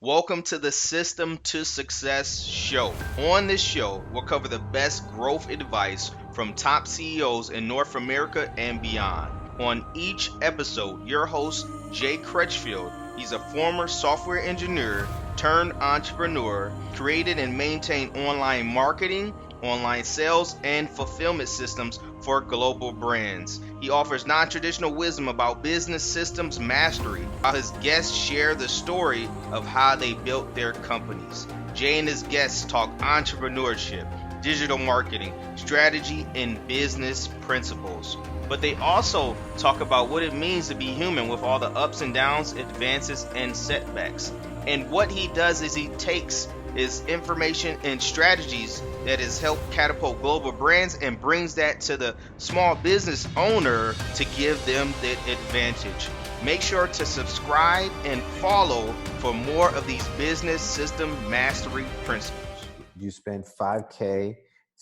Welcome to the System to Success show. On this show, we'll cover the best growth advice from top CEOs in North America and beyond. On each episode, your host, Jay Crutchfield, he's a former software engineer turned entrepreneur, created and maintained online marketing, online sales, and fulfillment systems for global brands. He offers non traditional wisdom about business systems mastery, while his guests share the story of how they built their companies. Jay and his guests talk entrepreneurship, digital marketing, strategy, and business principles. But they also talk about what it means to be human with all the ups and downs, advances, and setbacks. And what he does is he takes his information and strategies that has helped catapult global brands and brings that to the small business owner to give them that advantage. Make sure to subscribe and follow for more of these business system mastery principles. You spend 5K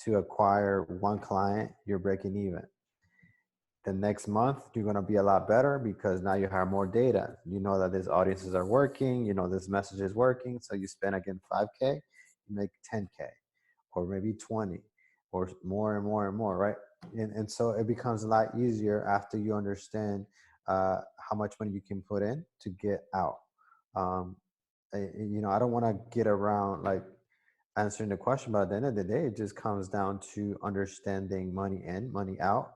to acquire one client, you're breaking even. The next month, you're going to be a lot better because now you have more data. You know that these audiences are working, you know this message is working. So you spend again 5K, you make 10K or maybe 20 or more and more and more, right? And so it becomes a lot easier after you understand how much money you can put in to get out. Um, I don't want to get around like answering the question, but at the end of the day, it just comes down to understanding money in, money out,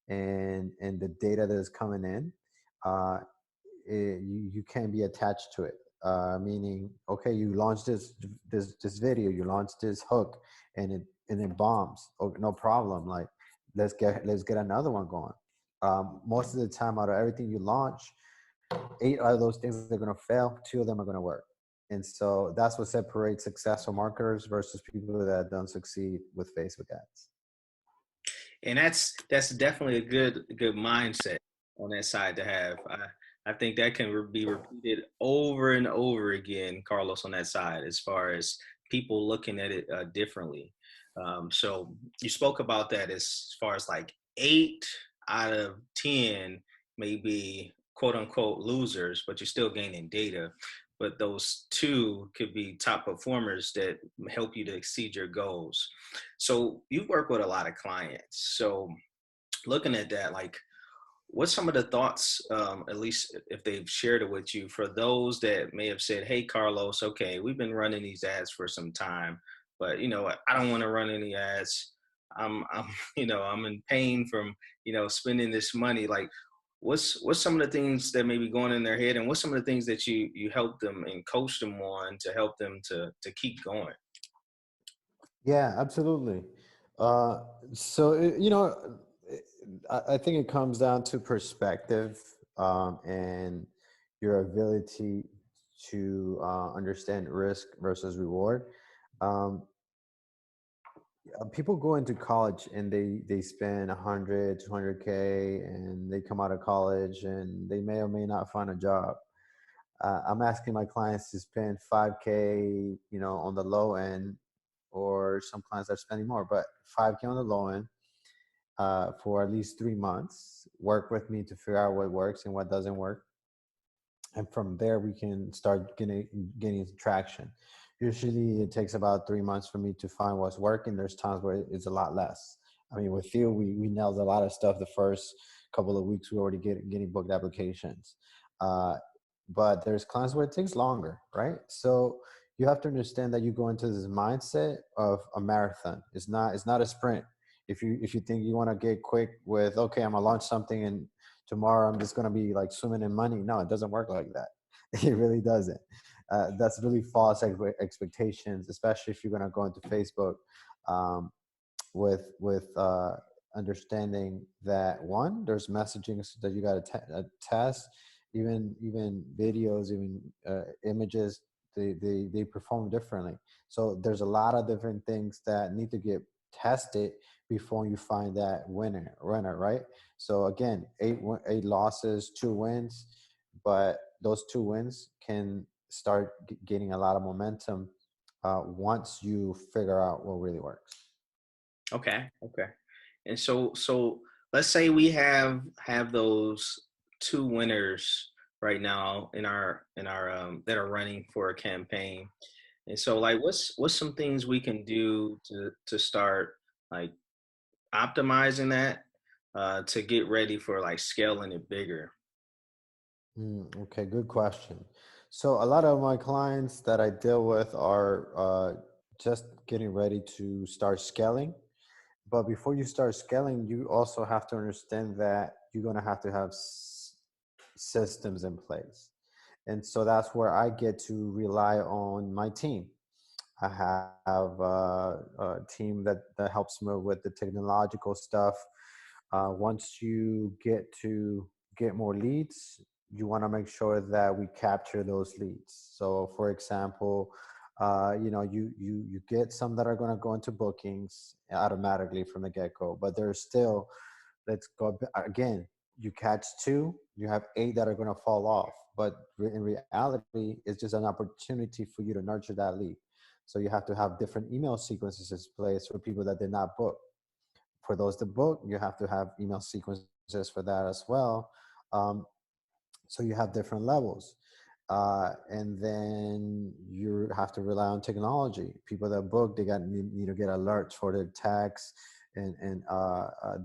and the data that is coming in. Uh, you can't be attached to it. Meaning, okay, you launched this video, you launched this hook, and it bombs. Oh, no problem. Like let's get another one going. Most of the time, out of everything you launch, 8 out of those things are going to fail. 2 of them are going to work. And so that's what separates successful marketers versus people that don't succeed with Facebook ads. And that's definitely a good mindset on that side to have. I think that can be repeated over and over again, Carlos, on that side, as far as people looking at it differently. So you spoke about that as far as like 8 out of 10 may be quote unquote losers, but you're still gaining data. But those two could be top performers that help you to exceed your goals. So you've worked with a lot of clients. So looking at that, like, what's some of the thoughts, at least if they've shared it with you, for those that may have said, "Hey, Carlos, okay, we've been running these ads for some time, but I don't want to run any ads. I'm, I'm in pain from, spending this money. Like, what's some of the things that may be going in their head, and what's some of the things that you help them and coach them on to help them to keep going?" Yeah, absolutely. Uh, so, I think it comes down to perspective and your ability to understand risk versus reward. Um, People go into college and they spend 100, 200K, and they come out of college and they may or may not find a job. I'm asking my clients to spend 5K, on the low end, or some clients are spending more, but 5K on the low end for at least 3 months. Work with me to figure out what works and what doesn't work, and from there we can start getting traction. Usually it takes about 3 months for me to find what's working. There's times where it's a lot less. I mean, with you, we nailed a lot of stuff the first couple of weeks. We already getting booked applications. uh, but there's clients where it takes longer, right? So you have to understand that you go into this mindset of a marathon. It's not a sprint. If you think you want to get quick with, okay, I'm gonna launch something and tomorrow I'm just going to be like swimming in money. No, it doesn't work like that. It really doesn't. That's really false expectations, especially if you're going to go into Facebook um, with understanding that, one, there's messaging that you got to test, even videos, even images. They perform differently. So there's a lot of different things that need to get tested before you find that winner, right? So again, eight losses, 2 wins, but those 2 wins can start gaining a lot of momentum once you figure out what really works. Okay, okay. And so let's say we have those two winners right now in our that are running for a campaign. And so like what's some things we can do to start like optimizing that to get ready for like scaling it bigger? Okay, good question. So a lot of my clients that I deal with are just getting ready to start scaling. But before you start scaling, you also have to understand that you're going to have systems in place. And so that's where I get to rely on my team. I have a team that helps me with the technological stuff. Once you get more leads, you want to make sure that we capture those leads. So, for example, you get some that are going to go into bookings automatically from the get go, but there's still, let's go again. You catch two, you have eight that are going to fall off. But in reality, it's just an opportunity for you to nurture that lead. So you have to have different email sequences in place for people that did not book. For those that book, you have to have email sequences for that as well. Um, so you have different levels. And then you have to rely on technology. People that book, they need to get alerts for their tags and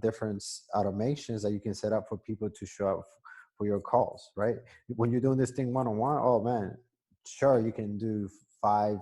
different automations that you can set up for people to show up for your calls, right? When you're doing this thing one-on-one, oh man, sure, you can do 5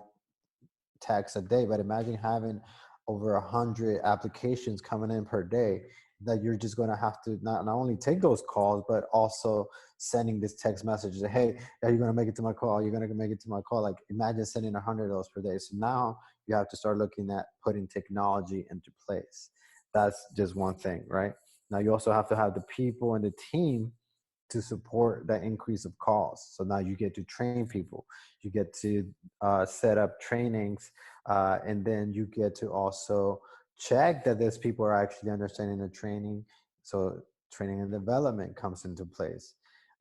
texts a day, but imagine having over 100 applications coming in per day that you're just going to have to not only take those calls, but also sending this text message that, hey, are you going to make it to my call? You're going to make it to my call. Like imagine sending 100 of those per day. So now you have to start looking at putting technology into place. That's just one thing, right? Now you also have to have the people and the team to support that increase of calls. So now you get to train people, you get to set up trainings, and then you get to also check that these people are actually understanding the training. So training and development comes into place.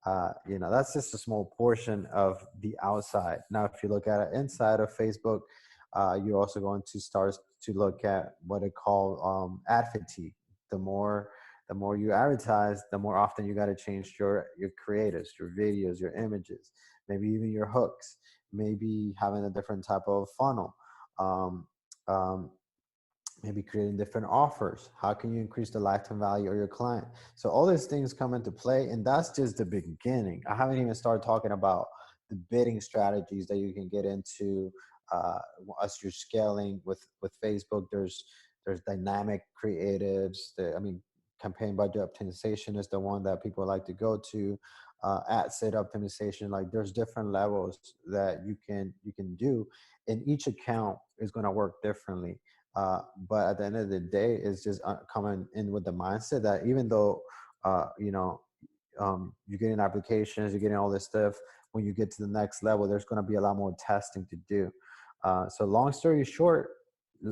That's just a small portion of the outside. Now, if you look at it inside of Facebook, you're also going to start to look at what they call ad fatigue. The more the more you advertise, the more often you got to change your creatives, your videos, your images, maybe even your hooks, maybe having a different type of funnel, um, um, maybe creating different offers. How can you increase the lifetime value of your client? So all these things come into play, and that's just the beginning. I haven't even started talking about the bidding strategies that you can get into uh, as you're scaling with Facebook. There's dynamic creatives. I mean, campaign budget optimization is the one that people like to go to. Ad set optimization, like there's different levels that you can do, and each account is going to work differently. But at the end of the day, it's just coming in with the mindset that even though, uh, you know, you're getting applications, you're getting all this stuff, when you get to the next level, there's going to be a lot more testing to do. So long story short,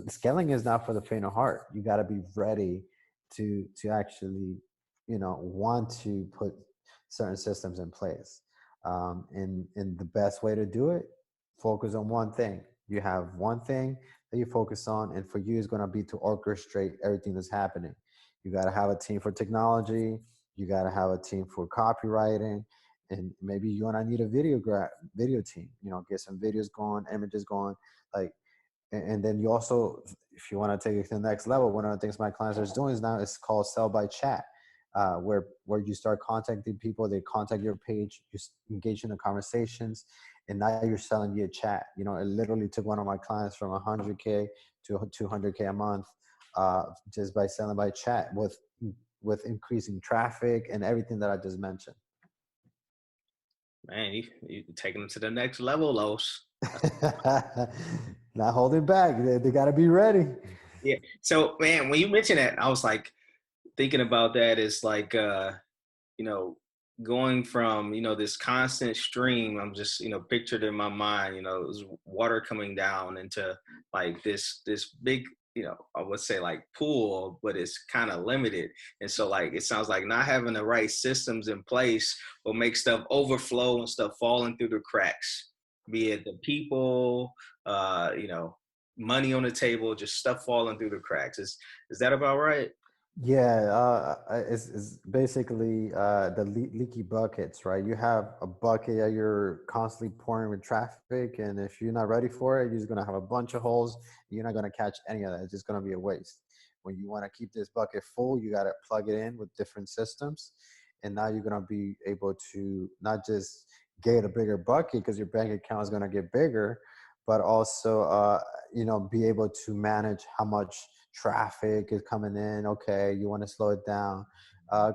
scaling is not for the faint of heart. You got to be ready to actually, want to put certain systems in place. And the best way to do it, focus on one thing. You have one thing that you focus on, and for you is going to be to orchestrate everything that's happening. You got to have a team for technology. You got to have a team for copywriting, and maybe you and I need a video team. Get some videos going, images going, like. And then you also, if you want to take it to the next level, one of the things my clients are doing is now it's called sell by chat, where you start contacting people, they contact your page, you engage in the conversations, and now you're selling via chat. It literally took one of my clients from 100K to 200K a month, just by selling by chat with increasing traffic and everything that I just mentioned. Man, you taking them to the next level, Los. Not holding back. They got to be ready. Yeah. So, man, when you mentioned that, I was like thinking about that is like, you know, going from, this constant stream, I'm just, pictured in my mind, it was water coming down into like this big, I would say like pool, but it's kind of limited. And so like, it sounds like not having the right systems in place will make stuff overflow and stuff falling through the cracks, be it the people, money on the table, just stuff falling through the cracks. Is that about right? Yeah, it's basically leaky buckets, right? You have a bucket that you're constantly pouring with traffic, and if you're not ready for it, you're just gonna have a bunch of holes. You're not gonna catch any of that. It's just gonna be a waste. When you want to keep this bucket full, you gotta plug it in with different systems, and now you're gonna be able to not just get a bigger bucket because your bank account is gonna get bigger, but also be able to manage how much traffic is coming in. Okay, you want to slow it down.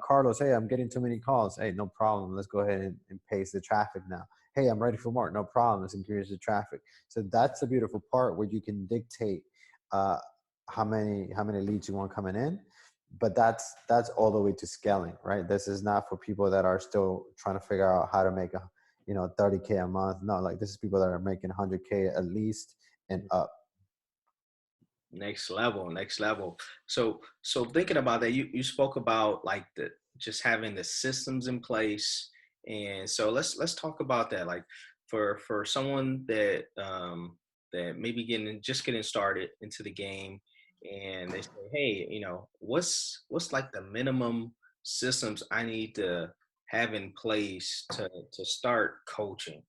Carlos, hey, I'm getting too many calls. Hey, no problem. Let's go ahead and pace the traffic now. Hey, I'm ready for more. No problem. Let's increase the traffic. So that's the beautiful part where you can dictate uh, how many leads you want coming in. But that's all the way to scaling, right? This is not for people that are still trying to figure out how to make a 30K a month. No, like this is people that are making 100K at least and up. Next level, next level. So thinking about that, you spoke about like the just having the systems in place, and so let's talk about that. Like for someone that that maybe getting started into the game, and they say, hey, what's like the minimum systems I need to have in place to start coaching?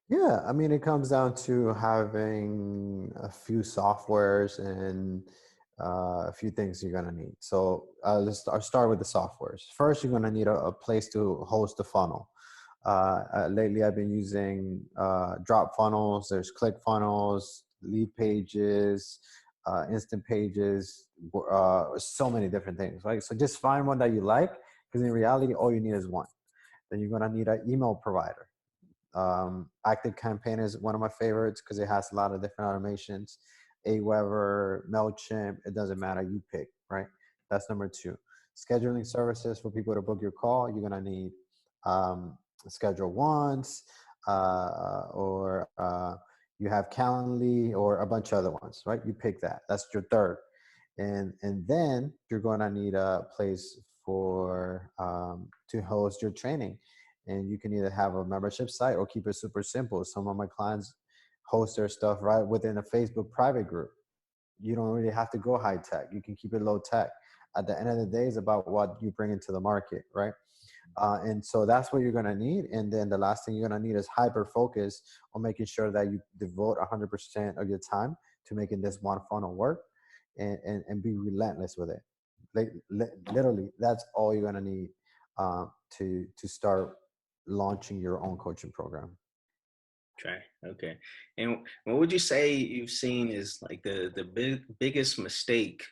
Yeah, I mean, it comes down to having a few softwares and a few things you're gonna need. So I'll start with the softwares. First, you're gonna need a place to host the funnel. Lately, I've been using drop funnels. There's click funnels, lead pages, instant pages, so many different things, right? So just find one that you like, because in reality, all you need is one. Then you're gonna need an email provider. Active Campaign is one of my favorites because it has a lot of different automations. Aweber, MailChimp, it doesn't matter. You pick, right? That's number two. Scheduling services for people to book your call. You're going to need Schedule Once, or you have Calendly, or a bunch of other ones, right? You pick that. That's your third. And then you're going to need a place for to host your training, and you can either have a membership site or keep it super simple. Some of my clients host their stuff right within a Facebook private group. You don't really have to go high tech. You can keep it low tech. At the end of the day, it's about what you bring into the market, right? And so that's what you're going to need. And then the last thing you're going to need is hyper focus on making sure that you devote 100% of your time to making this one funnel work, and be relentless with it. Like, literally, that's all you're going to need to start launching your own coaching program. Okay, okay. And what would you say you've seen is like the biggest mistake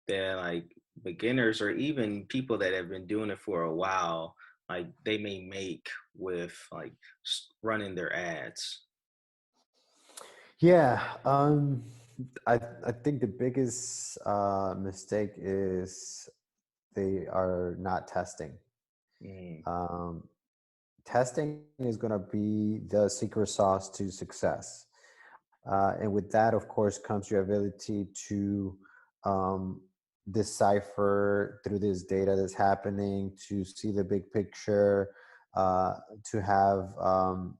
that like beginners or even people that have been doing it for a while, like they may make with like running their ads? Yeah, I think the biggest mistake is they are not testing. Mm. Um, Testing is going to be the secret sauce to success. And with that, of course, comes your ability to um, decipher through this data that's happening, to see the big picture, uh, to have um,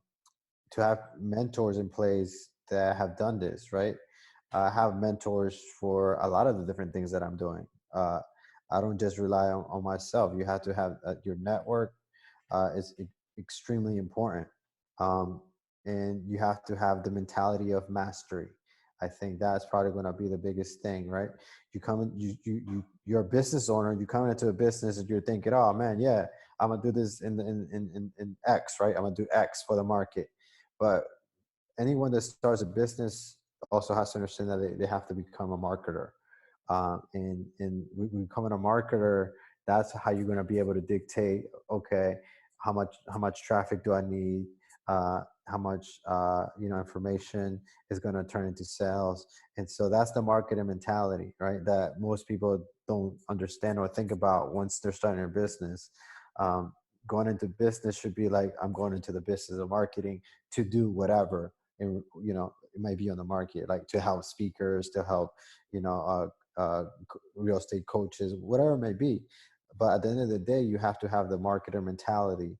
to have mentors in place that have done this, right? I have mentors for a lot of the different things that I'm doing. Uh, I don't just rely on myself. You have to have your network is extremely important. Um, and you have to have the mentality of mastery. I think that's probably going to be the biggest thing, right? You come in, you're a business owner. You come into a business and you're thinking, oh man, yeah, I'm gonna do this in X, right? I'm gonna do X for the market. But anyone that starts a business also has to understand that they have to become a marketer. And becoming a marketer, that's how you're going to be able to dictate, okay, how much traffic do I need? How much information is going to turn into sales? And so that's the marketing mentality, right? That most people don't understand or think about once they're starting a business. Um, Going into business should be like, I'm going into the business of marketing to do whatever, and it might be on the market, like to help speakers, to help you know real estate coaches, whatever it may be. But at the end of the day, you have to have the marketer mentality,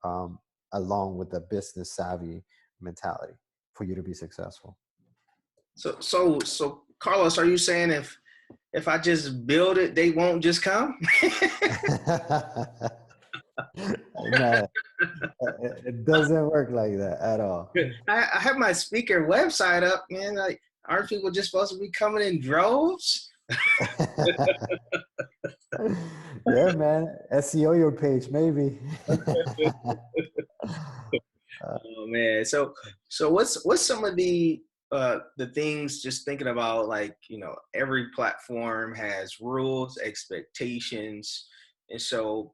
um, along with the business savvy mentality for you to be successfso. So Carlos, are you saying if I just build it, they won't just come? Man, it doesn't work like that at all. I have my speaker website up, man. Like, aren't people just supposed to be coming in droves? Yeah, man. SEO your page, maybe. Oh man. So what's some of the things, just thinking about, like, every platform has rules, expectations. And so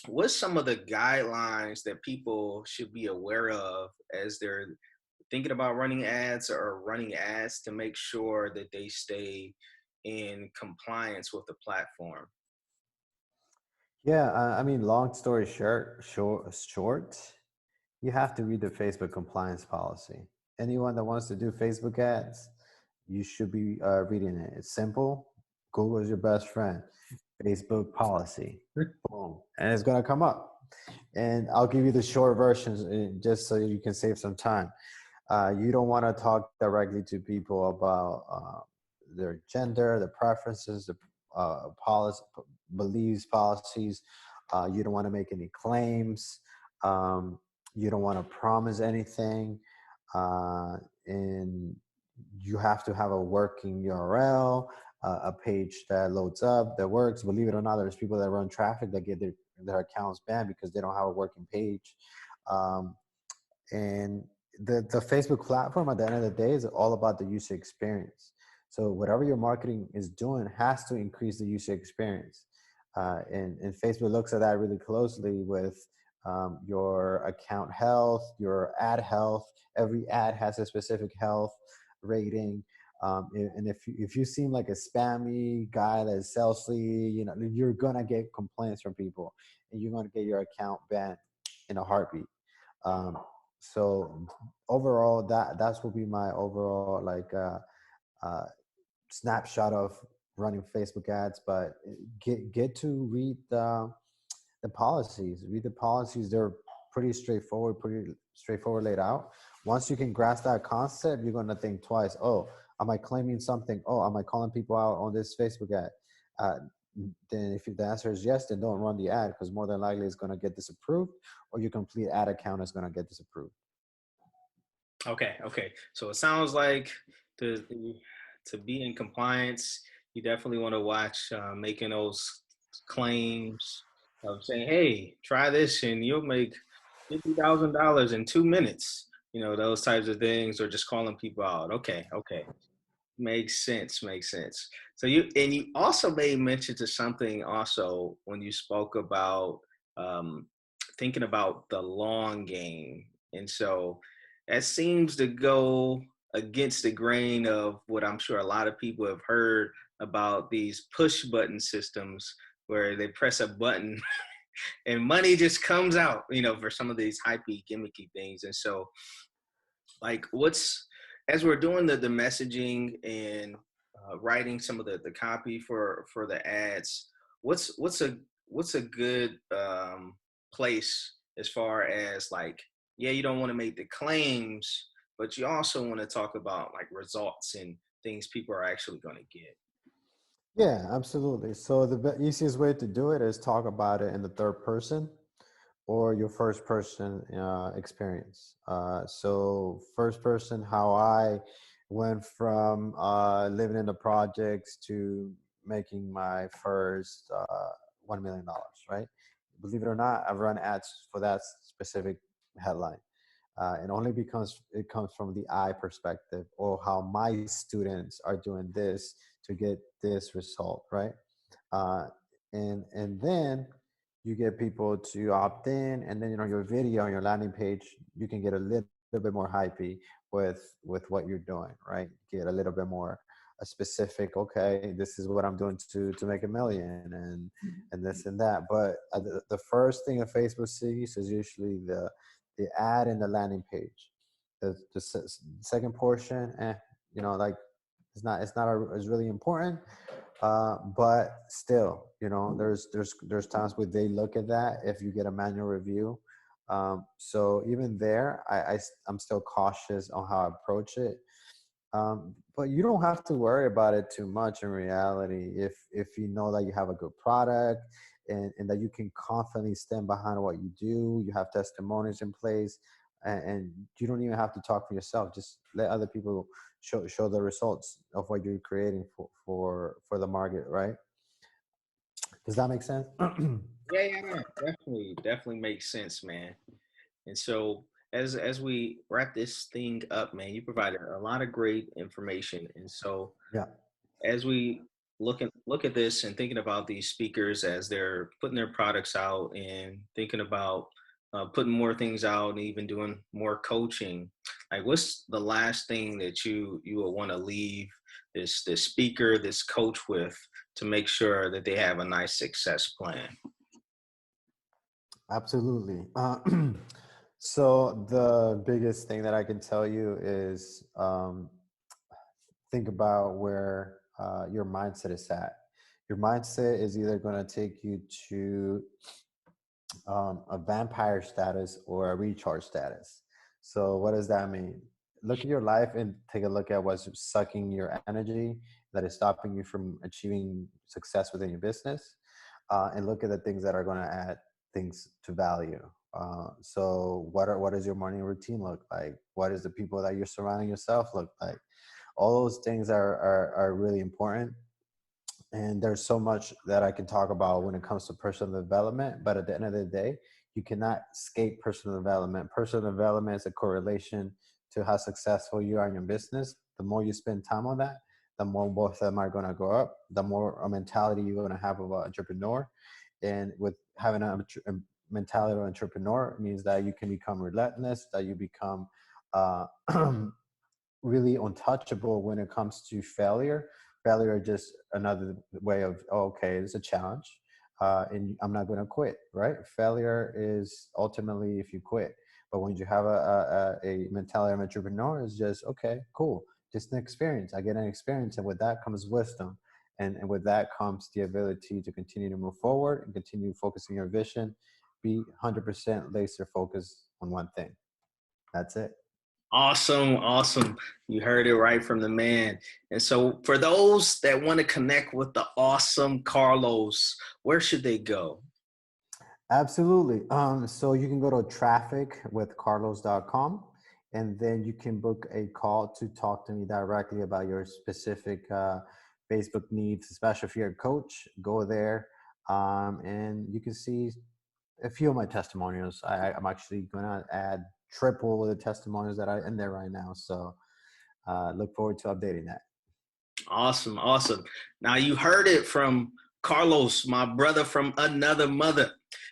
what's some of the guidelines that people should be aware of as they're thinking about running ads or running ads to make sure that they stay in compliance with the platform? Yeah, I mean, long story short, you have to read the Facebook compliance policy. Anyone that wants to do Facebook ads, you should be reading it. It's simple. Google is your best friend. Facebook policy. Boom. And it's going to come up. And I'll give you the short versions just so you can save some time. You don't want to talk directly to people about their gender, their preferences, the policy, beliefs, policies. You don't want to make any claims. Um, you don't want to promise anything. And you have to have a working URL, a page that loads up, that works. Believe it or not, there's people that run traffic that get their accounts banned because they don't have a working page. Um, and the Facebook platform at the end of the day is all about the user experience. So whatever your marketing is doing has to increase the user experience. And Facebook looks at that really closely with your account health, your ad health. Every ad has a specific health rating. And if you seem like a spammy guy that sells lead, you're gonna get complaints from people, and you're gonna get your account banned in a heartbeat. Um, so overall, that's will be my overall uh, snapshot of running Facebook ads. But get to read the policies. Read the policies. They're pretty straightforward laid out. Once you can grasp that concept, you're going to think twice. Oh, am I claiming something? Oh, am I calling people out on this Facebook ad? Uh, then if the answer is yes, then don't run the ad, because more than likely it's going to get disapproved, or your complete ad account is going to get disapproved. Okay. So it sounds like to to be in compliance, you definitely want to watch making those claims of saying, "Hey, try this, and you'll make $50,000 in 2 minutes." Those types of things, or just calling people out. Okay. Makes sense. Makes sense. So you also made mention to something also when you spoke about um, thinking about the long game, and so that seems to go against the grain of what I'm sure a lot of people have heard about these push button systems, where they press a button and money just comes out. For some of these hypey, gimmicky things, and so, like, what's, as we're doing the messaging and writing some of the copy for the ads, what's a good place, as far as, like, yeah, you don't want to make the claims, but you also want to talk about, like, results and things people are actually going to get. Yeah, absolutely. So the easiest way to do it is talk about it in the third person or your first person experience. So first person, how I went from living in the projects to making my first $1 million, right? Believe it or not, I've run ads for that specific headline. And only because it comes from the I perspective, or how my students are doing this to get this result, right? Uh, and then you get people to opt in, and then your video on your landing page, you can get a little bit more hypey with what you're doing, right? Get a little bit more a specific. Okay, this is what I'm doing to make 1 million, and this and that. But the first thing a Facebook sees is usually the ad and the landing page. The second portion, like it's really important, but still, there's times where they look at that if you get a manual review. So even there, I'm still cautious on how I approach it. But you don't have to worry about it too much in reality. If you know that you have a good product and that you can confidently stand behind what you do, you have testimonies in place, and you don't even have to talk for yourself. Just let other people show the results of what you're creating for the market, right? Does that make sense? Yeah, yeah, definitely makes sense, man. And so as we wrap this thing up, man, you provided a lot of great information. And so Yeah. as we look at this and thinking about these speakers as they're putting their products out and thinking about putting more things out and even doing more coaching, like what's the last thing that you would want to leave this speaker, this coach with, to make sure that they have a nice success plan? Absolutely. So the biggest thing that I can tell you is think about where your mindset is at. Your mindset is either going to take you to a vampire status or a recharge status. So what does that mean? Look at your life and take a look at what's sucking your energy, that is stopping you from achieving success within your business, and look at the things that are going to add things to value. So what does your morning routine look like? What is the people that you're surrounding yourself look like? All those things are really important, and there's so much that I can talk about when it comes to personal development. But at the end of the day, you cannot escape personal development. Personal development is a correlation to how successful you are in your business. The more you spend time on that, the more both of them are going to go up, the more a mentality you're going to have of an entrepreneur. And with having a mentality of an entrepreneur means that you can become relentless, that you become uh, really untouchable when it comes to failure. Failure is just another way of, oh, okay, it's a challenge, and I'm not going to quit, right? Failure is ultimately if you quit. But when you have a mentality of an entrepreneur, it's just, okay, cool, just an experience. I get an experience, and with that comes wisdom. And with that comes the ability to continue to move forward and continue focusing your vision, be 100% laser focused on one thing. That's it. Awesome, awesome. You heard it right from the man. And so for those that want to connect with the awesome Carlos, where should they go? Absolutely. So you can go to trafficwithcarlos.com, and then you can book a call to talk to me directly about your specific Facebook needs, especially if you're a coach. Go there, and you can see a few of my testimonials. I'm actually going to add triple the testimonials that are in there right now. So look forward to updating that. Awesome, awesome. Now you heard it from Carlos, my brother from another mother.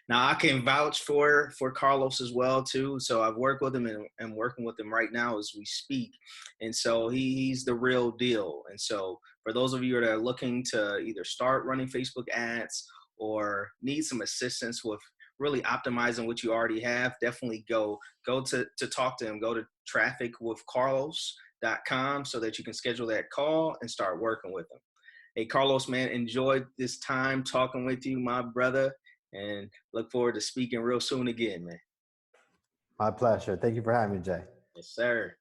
Now I can vouch for Carlos as well too. So I've worked with him and working with him right now as we speak. And so he's the real deal. And so for those of you that are looking to either start running Facebook ads or need some assistance with really optimizing what you already have, definitely go to talk to him. Go to trafficwithcarlos.com so that you can schedule that call and start working with them. Hey, Carlos, man, enjoyed this time talking with you, my brother, and look forward to speaking real soon again, man. My pleasure. Thank you for having me, Jay. Yes, sir.